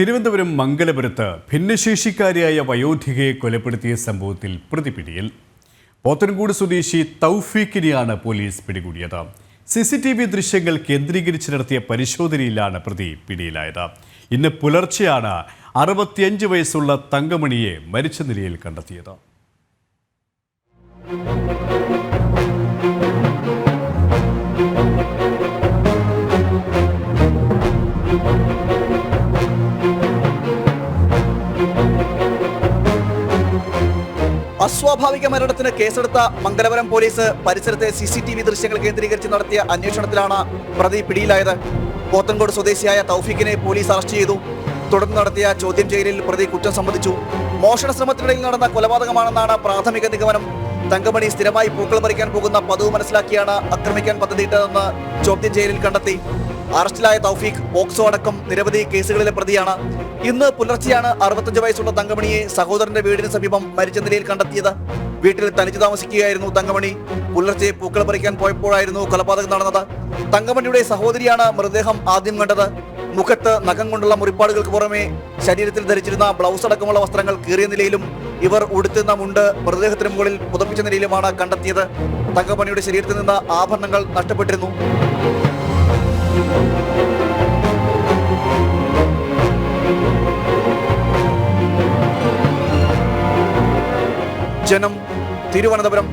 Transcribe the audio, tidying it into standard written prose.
തിരുവനന്തപുരം മംഗലപുരത്ത് ഭിന്നശേഷിക്കാരിയായ വയോധികയെ കൊലപ്പെടുത്തിയ സംഭവത്തിൽ പ്രതി പിടിയിൽ. പോത്തൻകോട് സ്വദേശി തൗഫീഖിനെയാണ് പോലീസ് പിടികൂടിയത്. CCTV ദൃശ്യങ്ങൾ കേന്ദ്രീകരിച്ച് നടത്തിയ പരിശോധനയിലാണ് പ്രതി പിടിയിലായത്. ഇന്ന് പുലർച്ചെയാണ് 65 വയസ്സുള്ള തങ്കമണിയെ മരിച്ച നിലയിൽ കണ്ടെത്തിയത്. അസ്വാഭാവിക മരണത്തിന് കേസെടുത്ത മംഗലപുരം പോലീസ് പരിസരത്തെ CCTV ദൃശ്യങ്ങൾ കേന്ദ്രീകരിച്ച് നടത്തിയ അന്വേഷണത്തിലാണ് പ്രതി പിടിയിലായത്. പോത്തൻകോട് സ്വദേശിയായ തൗഫീഖിനെ പോലീസ് അറസ്റ്റ് ചെയ്തു. തുടർന്ന് നടത്തിയ ചോദ്യം ചെയ്യലിൽ പ്രതി കുറ്റം സമ്മതിച്ചു. മോഷണ ശ്രമത്തിനിടയിൽ നടന്ന കൊലപാതകമാണെന്നാണ് പ്രാഥമിക നിഗമനം. തങ്കമണി സ്ഥിരമായി പൂക്കൾ പറിക്കാൻ പോകുന്ന പതിവ് മനസ്സിലാക്കിയാണ് ആക്രമിക്കാൻ പദ്ധതിയിട്ടതെന്ന് ചോദ്യം ചെയ്യലിൽ കണ്ടെത്തി. അറസ്റ്റിലായ തൗഫീഖ് പോക്സോ അടക്കം നിരവധി കേസുകളിലെ പ്രതിയാണ്. ഇന്ന് പുലർച്ചെയാണ് 65 വയസ്സുള്ള തങ്കമണിയെ സഹോദരന്റെ വീടിന് സമീപം മരിച്ച നിലയിൽ കണ്ടെത്തിയത്. വീട്ടിൽ തനിച്ച് താമസിക്കുകയായിരുന്നു തങ്കമണി. പുലർച്ചെ പൂക്കൾ പറിക്കാൻ പോയപ്പോഴായിരുന്നു കൊലപാതകം നടന്നത്. തങ്കമണിയുടെ സഹോദരിയാണ് മൃതദേഹം ആദ്യം കണ്ടത്. മുഖത്ത് നഖം കൊണ്ടുള്ള മുറിപ്പാടുകൾക്ക് പുറമെ ശരീരത്തിൽ ധരിച്ചിരുന്ന ബ്ലൗസ് അടക്കമുള്ള വസ്ത്രങ്ങൾ കീറിയ നിലയിലും ഇവർ ഉടുത്തുന്ന മുണ്ട് മൃതദേഹത്തിന് മുകളിൽ പുതപ്പിച്ച നിലയിലുമാണ് കണ്ടെത്തിയത്. തങ്കമണിയുടെ ശരീരത്തിൽ നിന്ന് ആഭരണങ്ങൾ നഷ്ടപ്പെട്ടിരുന്നു. ജനം, തിരുവനന്തപുരം.